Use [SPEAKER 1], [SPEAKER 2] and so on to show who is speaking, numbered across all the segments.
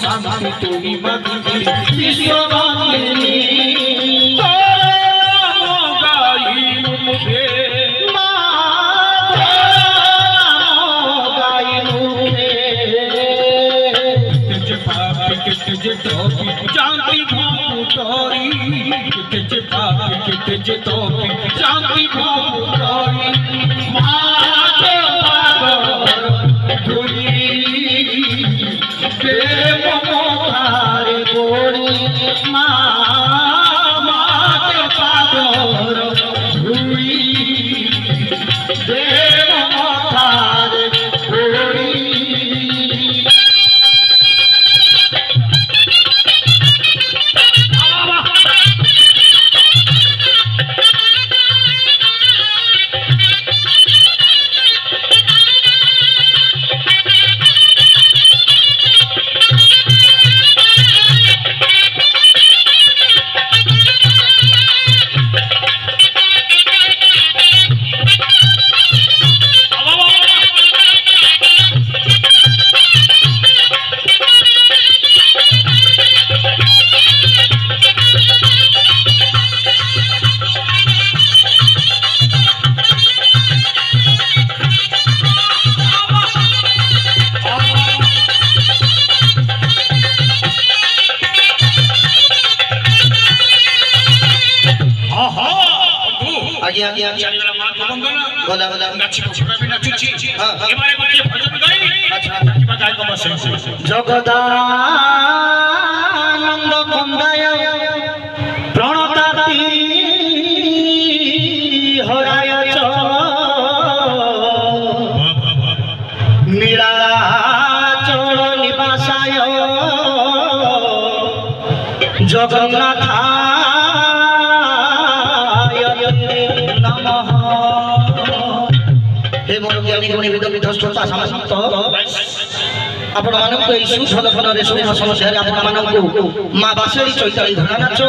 [SPEAKER 1] शांति तुही मदनी विश्ववासिनी जानती भारी कितने पापी कितने तोपी जानती भारी माते पागल धुली प्रेम मोहारे गोरी माते पागल धुली प्रेम मोहारे गोरी जगदानंद कंदाय प्रणताति हराय च नीलाचल निवासाय जगन्नाथाय नमः। हे मोर ज्ञानी गुणी विद विध्वस्तता समस्त आपण मानक सुसलक्षण शुभ समस्या आपण मानक माँ बासेरी चैताली धना नाच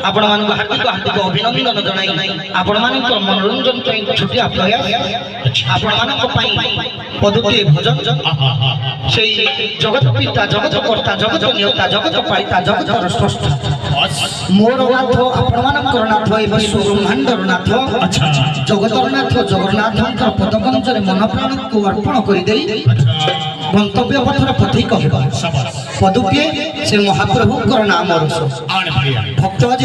[SPEAKER 1] आपण मानक हार्दिक हार्दिक अभिनंदन जनाई आपण मानक मनोरंजन छुटिया प्रयास आपण मानक पदुके भजन से जगत पिता जगत कर्ता जगत नियता जगत पालिता जगत स्रष्टा मोर नाथ आपण मानक नाथ ए विश्व ब्रह्मांडर नाथ जगतर नाथ जगन्नाथ पदकंजरे मन प्राण को अर्पण कर दे गंतव्य पथर पथिक पदुके से महाप्रभु नाम भक्त आज